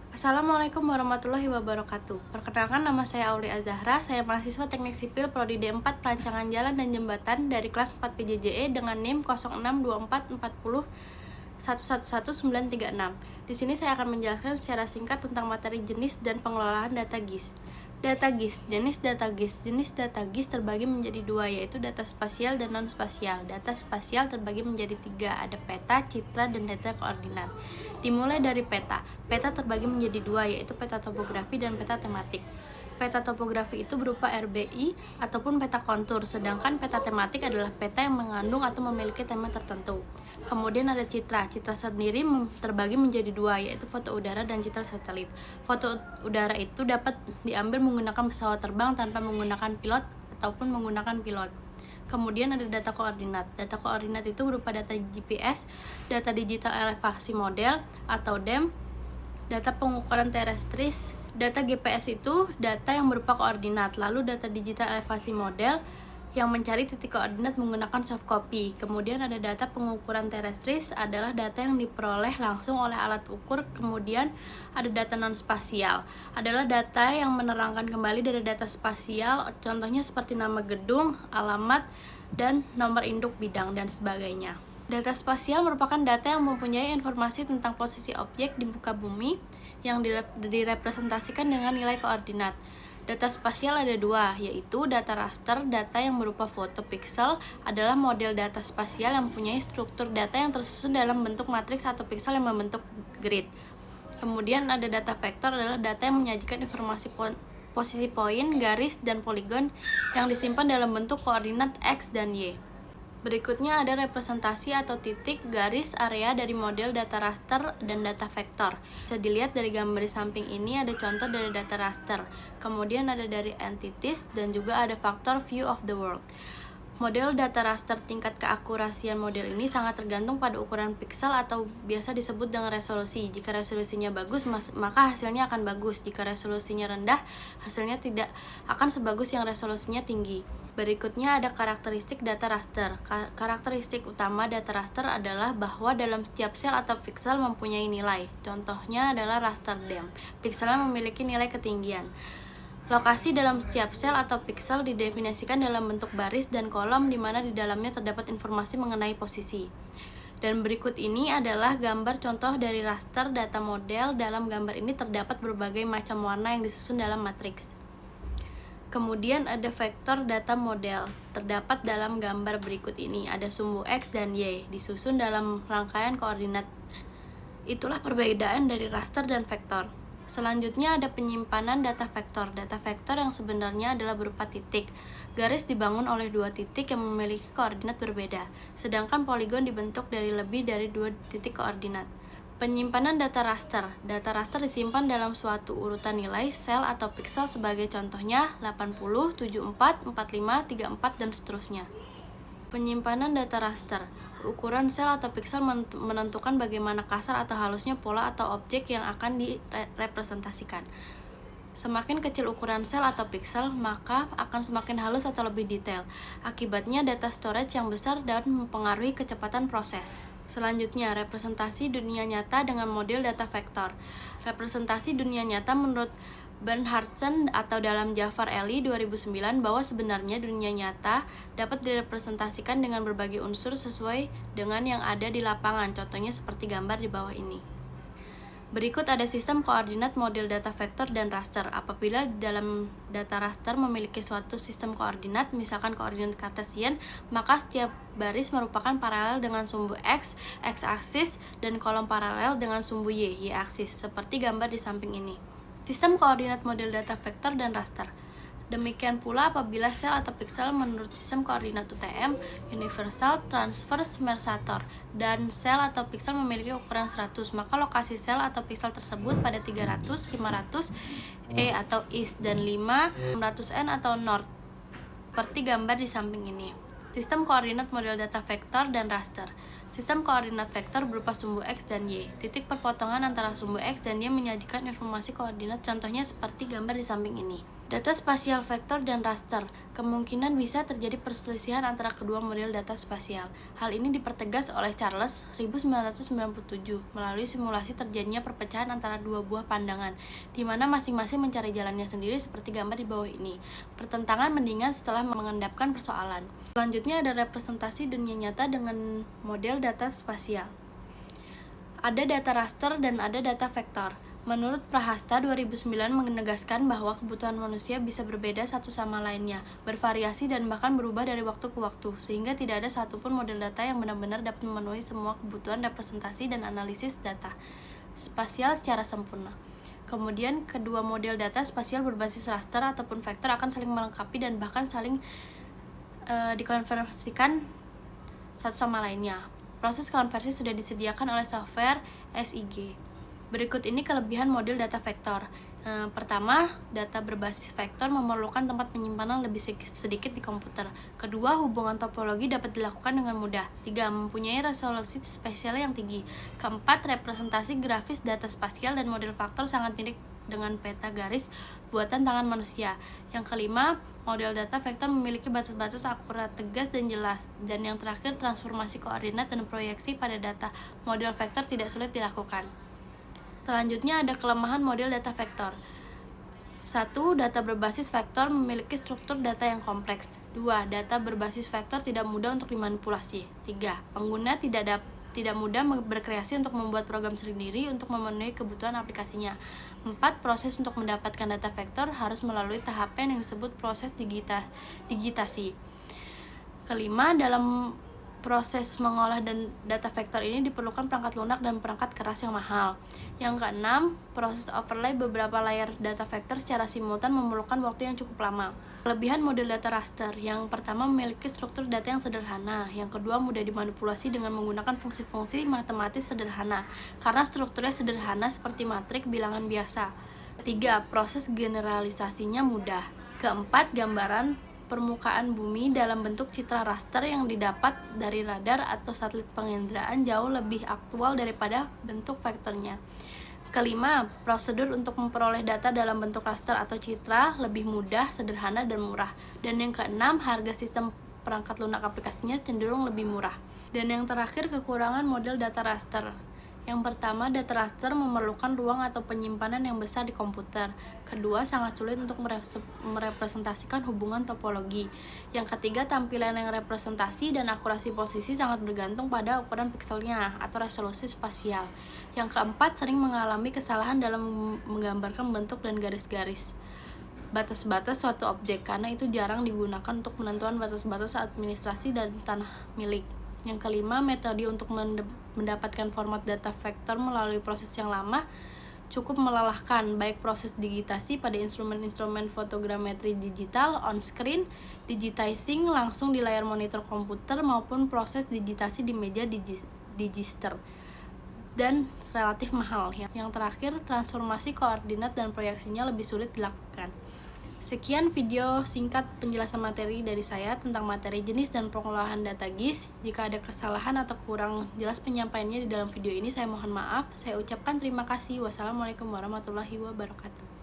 Assalamualaikum warahmatullahi wabarakatuh. Perkenalkan, nama saya Auli Azahra. Saya mahasiswa Teknik Sipil Prodi D4 Perancangan Jalan dan Jembatan dari kelas 4 PJJE dengan NIM 062440111936. Di sini saya akan menjelaskan secara singkat tentang materi jenis dan pengelolaan data GIS. Data GIS, jenis data GIS. Jenis data GIS terbagi menjadi dua, yaitu data spasial dan non-spasial. Data spasial terbagi menjadi tiga, ada peta, citra, dan data koordinat. Dimulai dari peta. Peta terbagi menjadi dua, yaitu peta topografi dan peta tematik. Peta topografi itu berupa RBI ataupun peta kontur, sedangkan peta tematik adalah peta yang mengandung atau memiliki tema tertentu. Kemudian ada citra. Citra sendiri terbagi menjadi dua, yaitu foto udara dan citra satelit. Foto udara itu dapat diambil menggunakan pesawat terbang tanpa menggunakan pilot ataupun menggunakan pilot. Kemudian ada data koordinat. Data koordinat itu berupa data GPS, data digital elevasi model atau DEM, data pengukuran terestris. Data GPS itu data yang berupa koordinat. Lalu data digital elevasi model yang mencari titik koordinat menggunakan soft copy. Kemudian ada data pengukuran terestris, adalah data yang diperoleh langsung oleh alat ukur. Kemudian ada data non spasial, adalah data yang menerangkan kembali dari data spasial, contohnya seperti nama gedung, alamat, dan nomor induk bidang dan sebagainya. Data spasial merupakan data yang mempunyai informasi tentang posisi objek di muka bumi yang direpresentasikan dengan nilai koordinat. Data spasial ada dua, yaitu data raster. Data yang berupa foto pixel adalah model data spasial yang mempunyai struktur data yang tersusun dalam bentuk matriks atau pixel yang membentuk grid. Kemudian ada data vektor, adalah data yang menyajikan informasi posisi poin, garis, dan poligon yang disimpan dalam bentuk koordinat X dan Y. Berikutnya ada representasi atau titik, garis, area dari model data raster dan data vektor. Bisa dilihat dari gambar di samping ini, ada contoh dari data raster. Kemudian ada dari entities dan juga ada faktor view of the world. Model data raster, tingkat keakurasian model ini sangat tergantung pada ukuran piksel atau biasa disebut dengan resolusi. Jika resolusinya bagus, maka hasilnya akan bagus. Jika resolusinya rendah, hasilnya tidak akan sebagus yang resolusinya tinggi. Berikutnya ada karakteristik data raster. Karakteristik utama data raster adalah bahwa dalam setiap sel atau piksel mempunyai nilai. Contohnya adalah raster DEM. Pikselnya memiliki nilai ketinggian. Lokasi dalam setiap sel atau piksel didefinisikan dalam bentuk baris dan kolom, di mana di dalamnya terdapat informasi mengenai posisi. Dan berikut ini adalah gambar contoh dari raster data model. Dalam gambar ini terdapat berbagai macam warna yang disusun dalam matriks. Kemudian ada vektor data model, terdapat dalam gambar berikut ini. Ada sumbu X dan Y, disusun dalam rangkaian koordinat. Itulah perbedaan dari raster dan vektor. Selanjutnya ada penyimpanan data vektor. Data vektor yang sebenarnya adalah berupa titik. Garis dibangun oleh dua titik yang memiliki koordinat berbeda, sedangkan poligon dibentuk dari lebih dari dua titik koordinat. Penyimpanan data raster. Data raster disimpan dalam suatu urutan nilai sel atau piksel, sebagai contohnya 80, 74, 45, 34, dan seterusnya. Penyimpanan data raster. Ukuran sel atau piksel menentukan bagaimana kasar atau halusnya pola atau objek yang akan direpresentasikan. Semakin kecil ukuran sel atau piksel, maka akan semakin halus atau lebih detail. Akibatnya data storage yang besar dan mempengaruhi kecepatan proses. Selanjutnya, representasi dunia nyata dengan model data vektor. Representasi dunia nyata menurut Bernhardsen atau dalam Jafar Eli 2009 bahwa sebenarnya dunia nyata dapat direpresentasikan dengan berbagai unsur sesuai dengan yang ada di lapangan. Contohnya seperti gambar di bawah ini. Berikut ada sistem koordinat model data vektor dan raster. Apabila dalam data raster memiliki suatu sistem koordinat, misalkan koordinat kartesian, maka setiap baris merupakan paralel dengan sumbu X, X-aksis, dan kolom paralel dengan sumbu Y, Y-aksis, seperti gambar di samping ini. Sistem koordinat model data vektor dan raster. Demikian pula apabila sel atau piksel menurut sistem koordinat UTM, Universal Transverse Mercator, dan sel atau piksel memiliki ukuran 100, maka lokasi sel atau piksel tersebut pada 300, 500, E atau East, dan 5, 600N atau North, seperti gambar di samping ini. Sistem koordinat model data vektor dan raster. Sistem koordinat vektor berupa sumbu X dan Y. Titik perpotongan antara sumbu X dan Y menyajikan informasi koordinat, contohnya seperti gambar di samping ini. Data spasial vektor dan raster, kemungkinan bisa terjadi perselisihan antara kedua model data spasial. Hal ini dipertegas oleh Charles 1997 melalui simulasi terjadinya perpecahan antara dua buah pandangan, di mana masing-masing mencari jalannya sendiri seperti gambar di bawah ini. Pertentangan mendingan setelah mengendapkan persoalan. Selanjutnya ada representasi dunia nyata dengan model data spasial. Ada data raster dan ada data vektor. Menurut Prahasta 2009 menegaskan bahwa kebutuhan manusia bisa berbeda satu sama lainnya, bervariasi dan bahkan berubah dari waktu ke waktu, sehingga tidak ada satupun model data yang benar-benar dapat memenuhi semua kebutuhan representasi dan analisis data spasial secara sempurna. Kemudian, kedua model data spasial berbasis raster ataupun vektor akan saling melengkapi dan bahkan saling dikonversikan satu sama lainnya. Proses konversi sudah disediakan oleh software SIG. Berikut ini kelebihan model data vektor. Pertama, data berbasis vektor memerlukan tempat penyimpanan lebih sedikit di komputer. Kedua, hubungan topologi dapat dilakukan dengan mudah. Tiga, mempunyai resolusi spasial yang tinggi. Keempat, representasi grafis data spasial dan model vektor sangat mirip dengan peta garis buatan tangan manusia. Yang kelima, model data vektor memiliki batas-batas akurat, tegas, dan jelas. Dan yang terakhir, transformasi koordinat dan proyeksi pada data model vektor tidak sulit dilakukan. Selanjutnya ada kelemahan model data vektor. 1. Data berbasis vektor memiliki struktur data yang kompleks. 2. Data berbasis vektor tidak mudah untuk dimanipulasi. 3. Pengguna tidak mudah berkreasi untuk membuat program sendiri untuk memenuhi kebutuhan aplikasinya. 4. Proses untuk mendapatkan data vektor harus melalui tahapan yang disebut proses digitasi. Kelima, dalam proses mengolah dan data vektor ini diperlukan perangkat lunak dan perangkat keras yang mahal. Yang keenam, proses overlay beberapa layar data vektor secara simultan memerlukan waktu yang cukup lama. Kelebihan model data raster, yang pertama memiliki struktur data yang sederhana, yang kedua mudah dimanipulasi dengan menggunakan fungsi-fungsi matematis sederhana, karena strukturnya sederhana seperti matrik bilangan biasa. Ketiga, proses generalisasinya mudah. Keempat, gambaran permukaan bumi dalam bentuk citra raster yang didapat dari radar atau satelit penginderaan jauh lebih aktual daripada bentuk vektornya. Kelima, prosedur untuk memperoleh data dalam bentuk raster atau citra lebih mudah, sederhana, dan murah. Dan yang keenam, harga sistem perangkat lunak aplikasinya cenderung lebih murah. Dan yang terakhir, kekurangan model data raster. Yang pertama, data raster memerlukan ruang atau penyimpanan yang besar di komputer. Kedua, sangat sulit untuk merepresentasikan hubungan topologi. Yang ketiga, tampilan yang representasi dan akurasi posisi sangat bergantung pada ukuran pikselnya atau resolusi spasial. Yang keempat, sering mengalami kesalahan dalam menggambarkan bentuk dan garis-garis batas-batas suatu objek, karena itu jarang digunakan untuk penentuan batas-batas administrasi dan tanah milik. Yang kelima, metode untuk mendapatkan format data vektor melalui proses yang lama cukup melelahkan, baik proses digitasi pada instrumen-instrumen fotogrametri digital, on-screen, digitizing langsung di layar monitor komputer, maupun proses digitasi di meja digister, dan relatif mahal. Yang terakhir, transformasi koordinat dan proyeksinya lebih sulit dilakukan. Sekian video singkat penjelasan materi dari saya tentang materi jenis dan pengolahan data GIS. Jika ada kesalahan atau kurang jelas penyampaiannya di dalam video ini, saya mohon maaf. Saya ucapkan terima kasih. Wassalamualaikum warahmatullahi wabarakatuh.